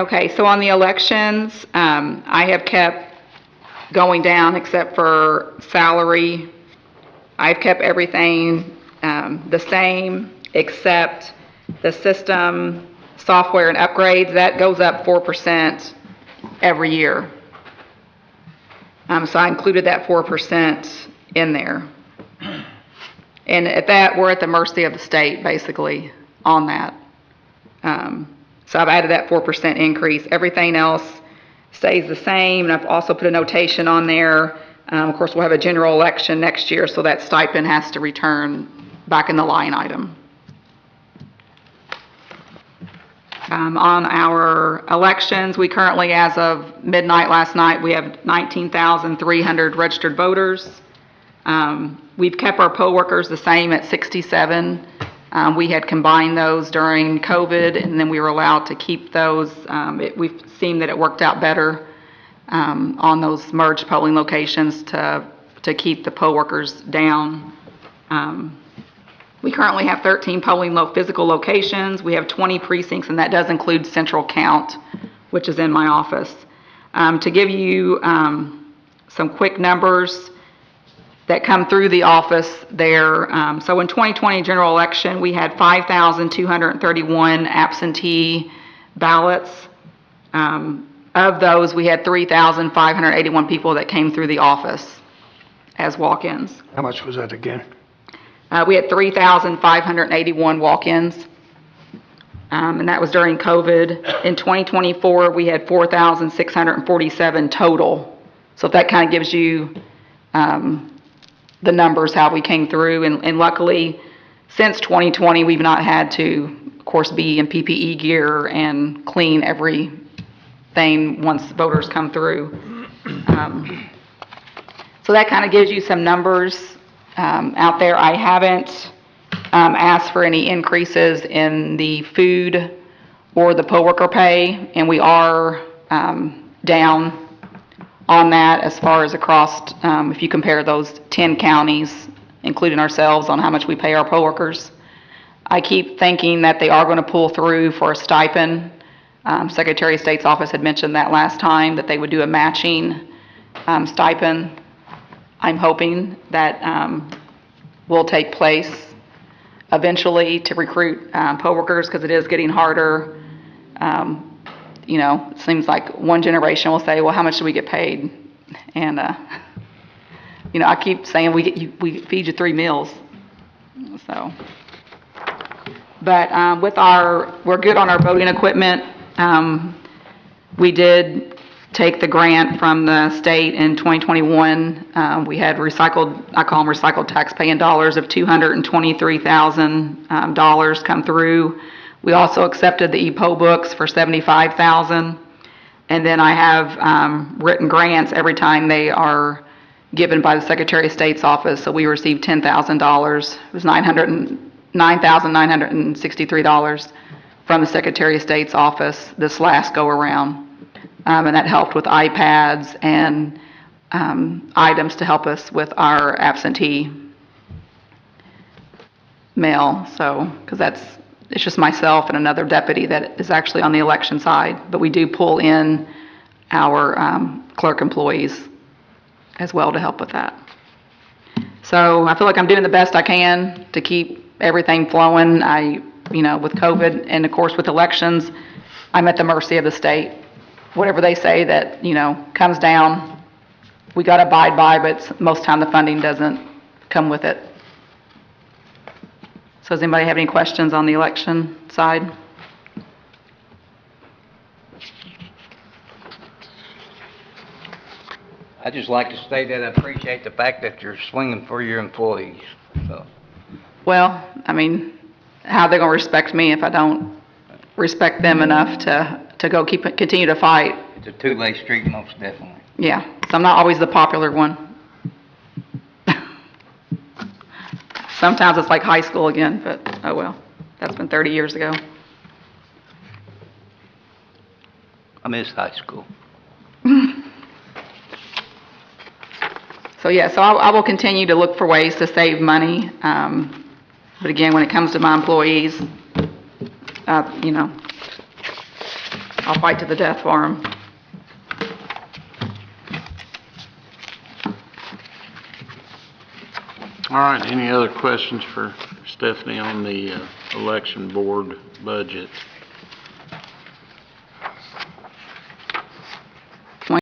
Okay, so on the elections, I have kept going down except for salary. I've kept everything the same except the system, software, and upgrades. That goes up 4% every year. So I included that 4% in there. And at that, we're at the mercy of the state, basically, on that. So I've added that 4% increase. Everything else stays the same, and I've also put a notation on there. Of course, we'll have a general election next year, so that stipend has to return back in the line item. On our elections, we currently, as of midnight last night, we have 19,300 registered voters. We've kept our poll workers the same at 67. We had combined those during COVID, and then we were allowed to keep those. We've seen that it worked out better on those merged polling locations to keep the poll workers down. We currently have 13 polling physical locations. We have 20 precincts, and that does include central count, which is in my office. To give you some quick numbers that come through the office there. So in 2020 general election, we had 5,231 absentee ballots. Of those, we had 3,581 people that came through the office as walk-ins. How much was that again? We had 3,581 walk-ins, and that was during COVID. In 2024, we had 4,647 total. So if that kind of gives you the numbers, how we came through. And luckily, since 2020, we've not had to, of course, be in PPE gear and clean everything once voters come through. So that kind of gives you some numbers out there. I haven't asked for any increases in the food or the poll worker pay, and we are down on that as far as across, if you compare those 10 counties, including ourselves, on how much we pay our poll workers. I keep thinking that they are going to pull through for a stipend. Secretary of State's office had mentioned that last time, that they would do a matching stipend. I'm hoping that will take place eventually to recruit poll workers, because it is getting harder. You know, it seems like one generation will say, well, how much do we get paid? And, you know, I keep saying we feed you 3 meals. So, but we're good on our voting equipment. We did take the grant from the state in 2021. We had recycled, I call them recycled taxpaying dollars, of $223,000 come through. We also accepted the e-poll books for $75,000, and then I have written grants every time they are given by the Secretary of State's office. So we received $10,000. It was $9,963 from the Secretary of State's office this last go around, and that helped with iPads and items to help us with our absentee mail. So, because it's just myself and another deputy that is actually on the election side, but we do pull in our clerk employees as well to help with that. So I feel like I'm doing the best I can to keep everything flowing. You know, with COVID and of course with elections, I'm at the mercy of the state. Whatever they say that, you know, comes down, we got to abide by, but most of the time the funding doesn't come with it. So does anybody have any questions on the election side? I'd just like to say that I appreciate the fact that you're swinging for your employees. So. Well, I mean, how are they going to respect me if I don't respect them enough to go continue to fight? It's a two-way street, most definitely. Yeah, so I'm not always the popular one. Sometimes it's like high school again, but oh well, that's been 30 years ago. I miss high school. So yeah, so I will continue to look for ways to save money. But again, when it comes to my employees, you know, I'll fight to the death for them. All right, any other questions for Stephanie on the election board budget?